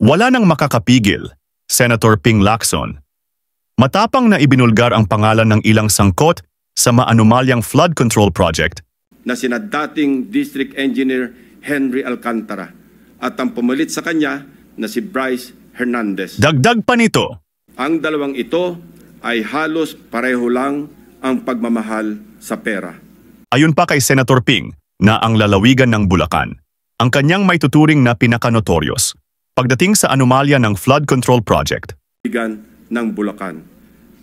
Wala nang makakapigil, Senator Ping Lacson. Matapang na ibinulgar ang pangalan ng ilang sangkot sa maanumalyang flood control project na sina dating District Engineer Henry Alcantara at ang pumalit sa kanya na si Bryce Hernandez. Dagdag pa nito, ang dalawang ito ay halos pareho lang ang pagmamahal sa pera. Ayon pa kay Senator Ping na ang lalawigan ng Bulacan, ang kanyang may tuturing na pinakanotoryos pagdating sa anomalya ng flood control project. Ng Bulacan,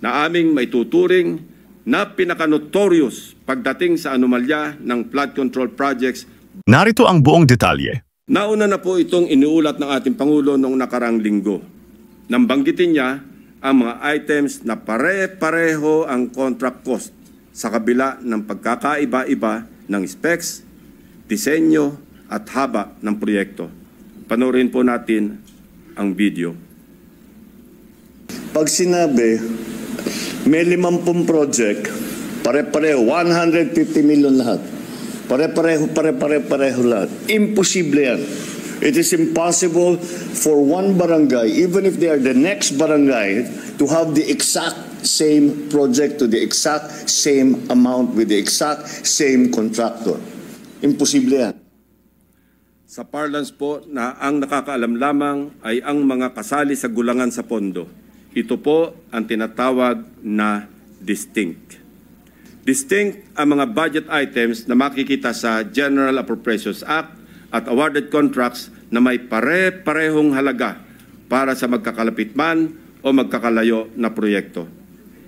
na aming may tuturing na pinakanotoryos pagdating sa anomalya ng flood control projects. Narito ang buong detalye. Nauna na po itong iniulat ng ating Pangulo noong nakarang linggo. Nang banggitin niya ang mga items na pare-pareho ang contract cost sa kabila ng pagkakaiba-iba ng specs, disenyo at haba ng proyekto. Panoorin po natin ang video. Pag sinabi, may 50 project, pare-pareho, 150 million lahat. Pare-pareho lahat. Imposible yan. It is impossible for one barangay, even if they are the next barangay, to have the exact same project to the exact same amount with the exact same contractor. Imposible yan. Sa parlance po na ang nakakaalam lamang ay ang mga kasali sa gulangan sa pondo. Ito po ang tinatawag na distinct. Distinct ang mga budget items na makikita sa General Appropriations Act at awarded contracts na may pare-parehong halaga para sa magkakalapit man o magkakalayo na proyekto.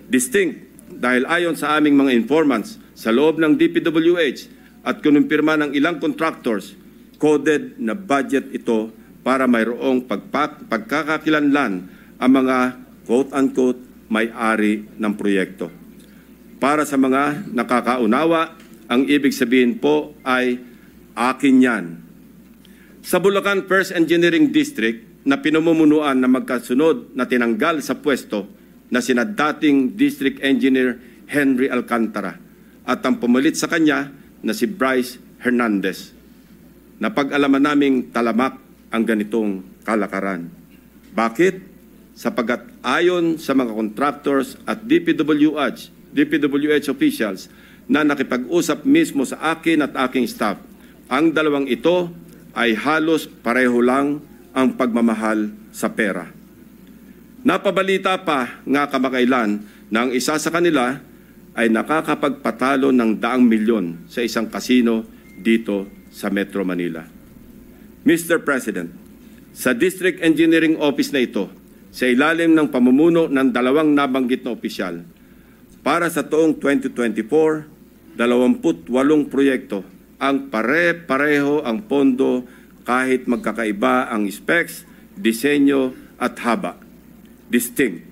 Distinct dahil ayon sa aming mga informants sa loob ng DPWH at kinumpirma ng ilang contractors, coded na budget ito para mayroong pagkakakilanlan ang mga quote-unquote may-ari ng proyekto. Para sa mga nakakaunawa, ang ibig sabihin po ay akin yan. Sa Bulacan First Engineering District na pinamumunuan na magkasunod na tinanggal sa pwesto na sina dating District Engineer Henry Alcantara at ang pumalit sa kanya na si Bryce Hernandez. Napag-alaman naming talamak ang ganitong kalakaran. Bakit? Sapagat ayon sa mga contractors at DPWH officials na nakipag-usap mismo sa akin at aking staff, ang dalawang ito ay halos pareho lang ang pagmamahal sa pera. Napabalita pa nga kamakailan na ang isa sa kanila ay nakakapagpatalo ng 100 milyon sa isang kasino dito sa Metro Manila. Mr. President, sa District Engineering Office na ito, sa ilalim ng pamumuno ng dalawang nabanggit na opisyal, para sa taong 2024, 28 proyekto ang pare-pareho ang pondo kahit magkakaiba ang specs, disenyo at haba. Distinct.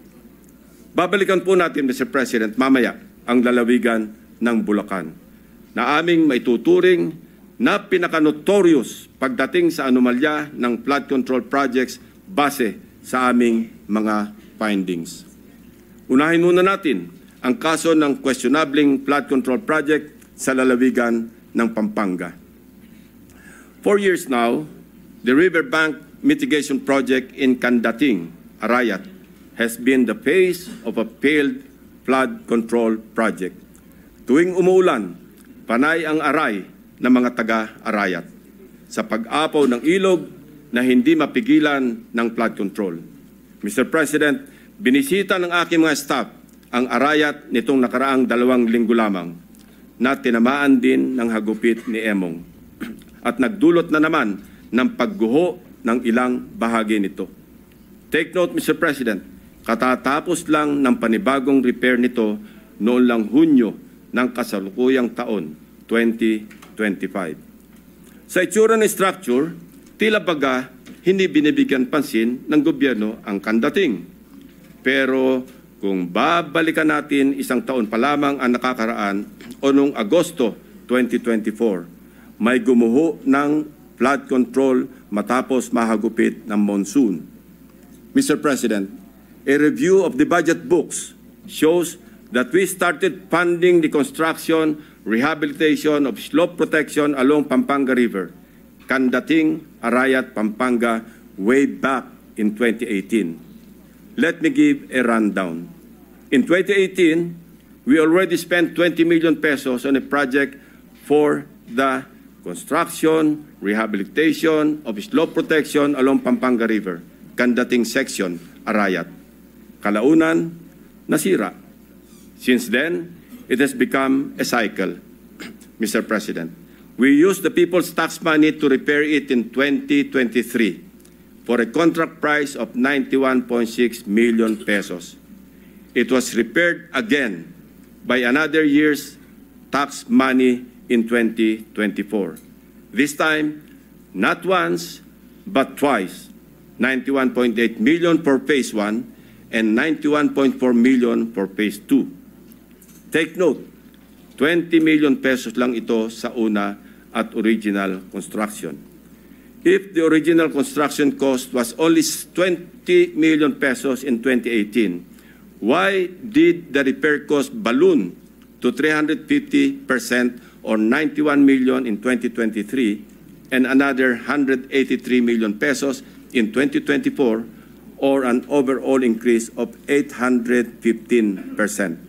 Babalikan po natin, Mr. President, mamaya ang lalawigan ng Bulacan na aming maituturing na pinakanotorious pagdating sa anomalya ng flood control projects base sa aming mga findings. Unahin muna natin ang kaso ng questionabling flood control project sa lalawigan ng Pampanga. 4 years now, the riverbank mitigation project in Candating, Arayat, has been the face of a failed flood control project. Tuwing umuulan, panay ang aray ng mga taga-Arayat sa pag-apaw ng ilog na hindi mapigilan ng flood control. Mr. President, binisita ng aking mga staff ang Arayat nitong nakaraang 2 linggo lamang na tinamaan din ng hagupit ni Emong at nagdulot na naman ng pagguho ng ilang bahagi nito. Take note, Mr. President, katatapos lang ng panibagong repair nito noon lang Hunyo ng kasalukuyang taon, 2025. Sa itsura ng structure, tila baga hindi binibigyan pansin ng gobyerno ang Candating. Pero kung babalikan natin 1 taon pa lamang ang nakakaraan o noong Agosto 2024, may gumuho ng flood control matapos mahagupit ng monsoon. Mr. President, a review of the budget books shows that we started funding the construction, rehabilitation of slope protection along Pampanga River, Candating, Arayat, Pampanga, way back in 2018. Let me give a rundown. In 2018, we already spent 20 million pesos on a project for the construction, rehabilitation of slope protection along Pampanga River, Kandating Section, Arayat. Kalaunan, nasira. Since then, it has become a cycle, Mr. President. We used the people's tax money to repair it in 2023 for a contract price of 91.6 million pesos. It was repaired again by another year's tax money in 2024. This time, not once, but twice, 91.8 million for Phase 1 and 91.4 million for Phase 2. Take note, 20 million pesos lang ito sa una at original construction. If the original construction cost was only 20 million pesos in 2018, why did the repair cost balloon to 350% or 91 million in 2023 and another 183 million pesos in 2024 or an overall increase of 815%?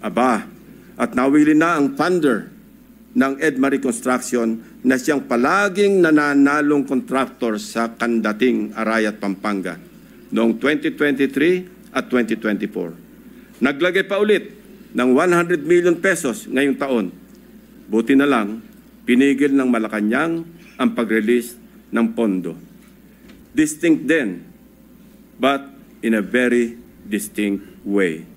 Aba, at nawili na ang funder ng Edmari Construction na siyang palaging nananalong contractor sa Kandating, Arayat, Pampanga noong 2023 at 2024. Naglagay pa ulit ng 100 million pesos ngayong taon. Buti na lang, pinigil ng Malacanang ang pag-release ng pondo. Distinct then, but in a very distinct way.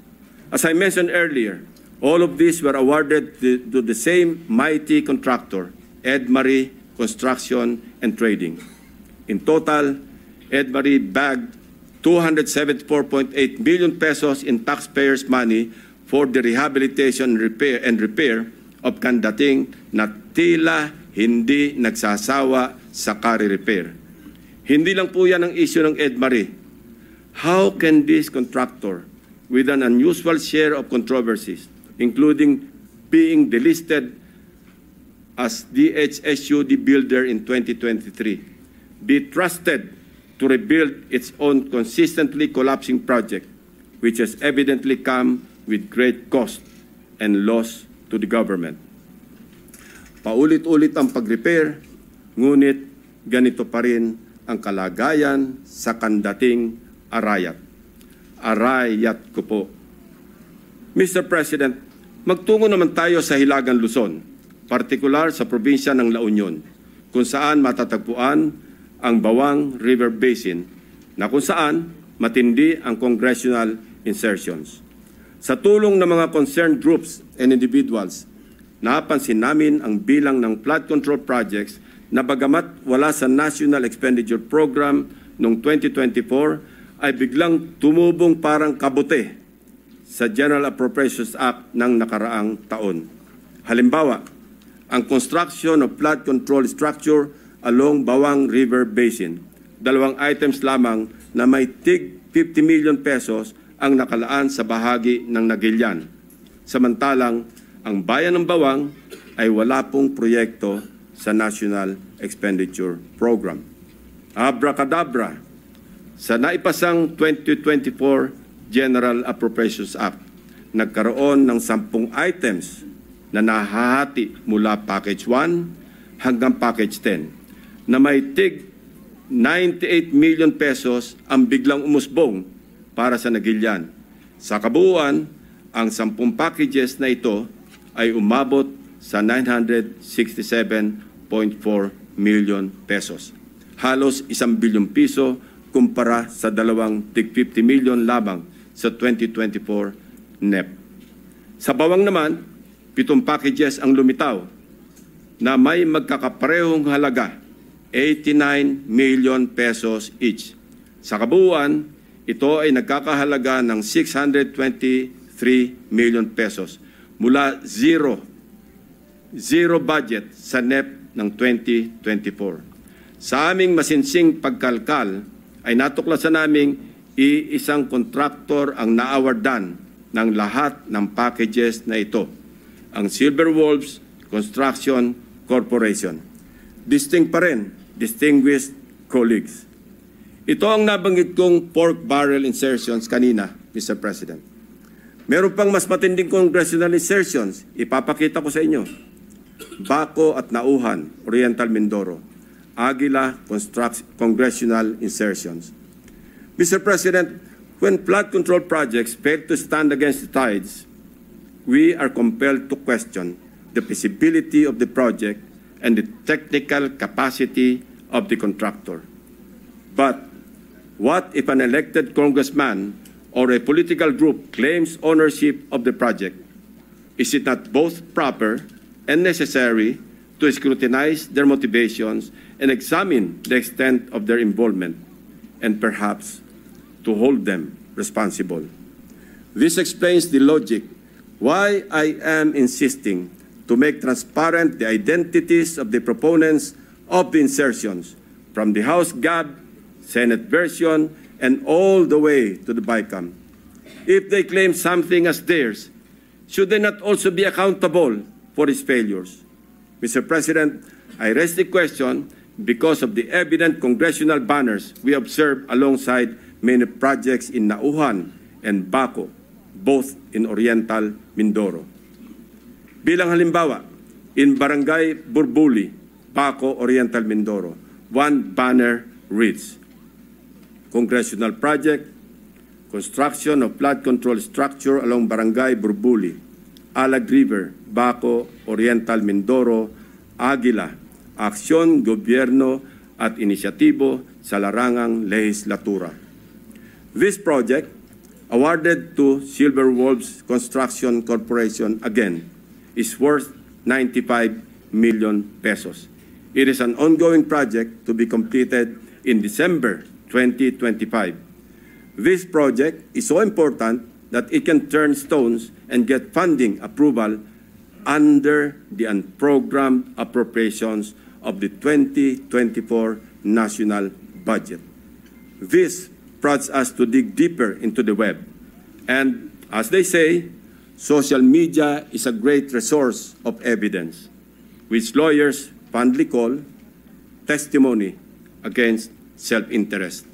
As I mentioned earlier, all of these were awarded to the same mighty contractor, Edmari Construction and Trading. In total, Edmari bagged 274.8 million pesos in taxpayers' money for the rehabilitation and repair of Kandating na tila hindi nagsasawa sa kare-repair. Hindi lang po yan ang issue ng Edmari. How can this contractor, with an unusual share of controversies, including being delisted as DHSUD builder in 2023, be trusted to rebuild its own consistently collapsing project, which has evidently come with great cost and loss to the government. Paulit-ulit ang pag-repair, ngunit ganito pa rin ang kalagayan sa Kandating, Arayat. Arayat ko po. Mr. President, magtungo naman tayo sa Hilagang Luzon, partikular sa probinsya ng La Union, kung saan matatagpuan ang Bawang River Basin, na kung saan matindi ang congressional insertions. Sa tulong ng mga concerned groups and individuals, napansin namin ang bilang ng flood control projects na bagamat wala sa National Expenditure Program noong 2024, ay biglang tumubong parang kabute sa General Appropriations Act ng nakaraang taon. Halimbawa, ang construction of flood control structure along Bawang River Basin. 2 items lamang na may tig 50 million pesos ang nakalaan sa bahagi ng Nagilian. Samantalang, ang bayan ng Bawang ay wala pong proyekto sa National Expenditure Program. Abracadabra, sa naipasang 2024 General Appropriations Act, nagkaroon ng 10 items na nahahati mula Package 1 hanggang Package 10 na may tig 98 million pesos ang biglang umusbong para sa Nagilian. Sa kabuuan, ang 10 packages na ito ay umabot sa 967.4 million pesos. Halos 1 bilyong piso kumpara sa 2 tig 50 million lamang sa 2024 NEP. Sa Bawang naman, 7 packages ang lumitaw na may magkakaparehong halaga, 89 million pesos each. Sa kabuuan, ito ay nagkakahalaga ng 623 million pesos mula zero budget sa NEP ng 2024. Sa aming masinsing pagkalkal, ay natuklasan naming iisang kontraktor ang naawardan ng lahat ng packages na ito, ang Silver Wolves Construction Corporation. Distinct pa rin, distinguished colleagues. Ito ang nabanggit kong pork barrel insertions kanina, Mr. President. Meron pang mas matinding congressional insertions. Ipapakita ko sa inyo. Baco at Nauhan, Oriental Mindoro. Aguila congressional insertions. Mr. President, when flood control projects fail to stand against the tides, we are compelled to question the feasibility of the project and the technical capacity of the contractor. But what if an elected congressman or a political group claims ownership of the project? Is it not both proper and necessary to scrutinize their motivations and examine the extent of their involvement, and perhaps to hold them responsible? This explains the logic why I am insisting to make transparent the identities of the proponents of the insertions from the House GAB, Senate version, and all the way to the BICAM. If they claim something as theirs, should they not also be accountable for its failures? Mr. President, I raise the question because of the evident congressional banners we observe alongside many projects in Nauhan and Baco, both in Oriental Mindoro. Bilang halimbawa, in Barangay Burbuli, Baco, Oriental Mindoro, one banner reads, Congressional Project, Construction of Flood Control Structure along Barangay Burbuli, Alag River, Baco, Oriental Mindoro, Aguila, Aksyon, Gobyerno at Inisyatibo sa Larangang Lehislatura. This project, awarded to Silver Wolves Construction Corporation again, is worth 95 million pesos. It is an ongoing project to be completed in December 2025. This project is so important that it can turn stones and get funding approval under the unprogrammed appropriations of the 2024 national budget. This prompts us to dig deeper into the web. And as they say, social media is a great resource of evidence, which lawyers fondly call testimony against self-interest.